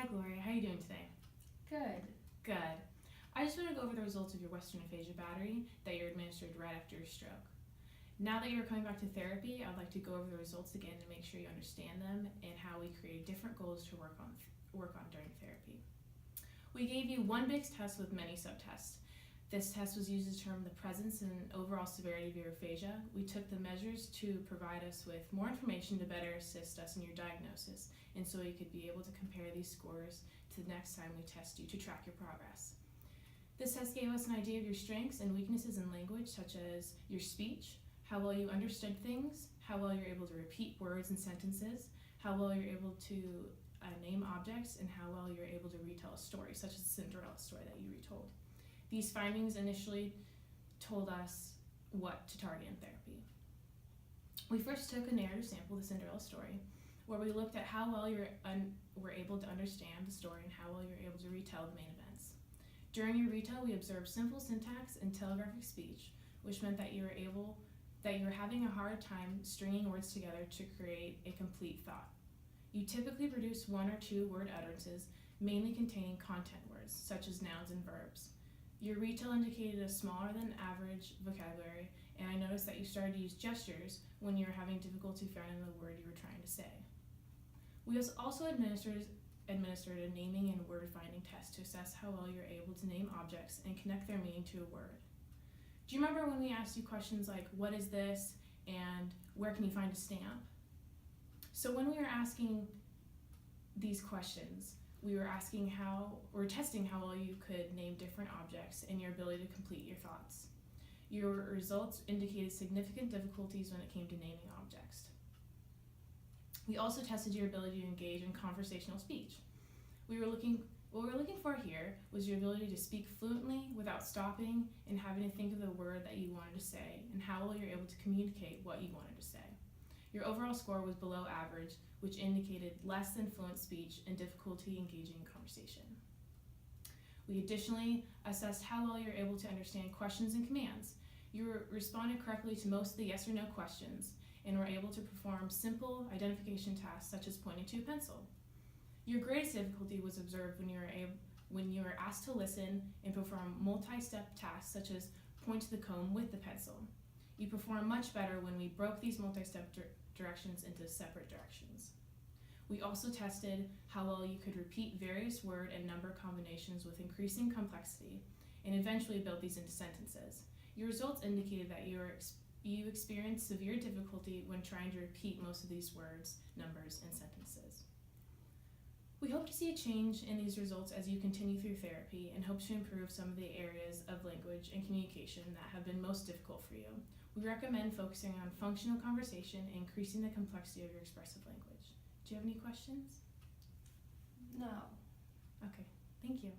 Hi Gloria, how are you doing today? Good. Good. I just want to go over the results of your Western aphasia battery that you administered right after your stroke. Now that you're coming back to therapy, I'd like to go over the results again to make sure you understand them and how we create different goals to work on during therapy. We gave you one big test with many subtests. This test was used to determine the presence and overall severity of your aphasia. We took the measures to provide us with more information to better assist us in your diagnosis, and so you could be able to compare these scores to the next time we test you to track your progress. This test gave us an idea of your strengths and weaknesses in language, such as your speech, how well you understood things, how well you're able to repeat words and sentences, how well you're able to name objects, and how well you're able to retell a story, such as the Cinderella story that you retold. These findings initially told us what to target in therapy. We first took a narrative sample, the Cinderella story, where we looked at how well you were able to understand the story and how well you're able to retell the main events. During your retell, we observed simple syntax and telegraphic speech, which meant that you were having a hard time stringing words together to create a complete thought. You typically produce one or two word utterances, mainly containing content words, such as nouns and verbs. Your retell indicated a smaller than average vocabulary, and I noticed that you started to use gestures when you were having difficulty finding the word you were trying to say. We also administered a naming and word finding test to assess how well you're able to name objects and connect their meaning to a word. Do you remember when we asked you questions like, what is this, and where can you find a stamp? So when we were asking these questions, we were testing how well you could name different objects and your ability to complete your thoughts. Your results indicated significant difficulties when it came to naming objects. We also tested your ability to engage in conversational speech. What we were looking for here was your ability to speak fluently without stopping and having to think of the word that you wanted to say, and how well you're able to communicate what you wanted to say. Your overall score was below average, which indicated less than fluent speech and difficulty engaging in conversation. We additionally assessed how well you're able to understand questions and commands. You responded correctly to most of the yes or no questions and were able to perform simple identification tasks such as pointing to a pencil. Your greatest difficulty was observed when you were asked to listen and perform multi-step tasks such as point to the comb with the pencil. You performed much better when we broke these multi-step directions into separate directions. We also tested how well you could repeat various word and number combinations with increasing complexity and eventually build these into sentences. Your results indicated that you experienced severe difficulty when trying to repeat most of these words, numbers, and sentences. We hope to see a change in these results as you continue through therapy and hope to improve some of the areas of language and communication that have been most difficult for you. We recommend focusing on functional conversation and increasing the complexity of your expressive language. Do you have any questions? No. Okay, thank you.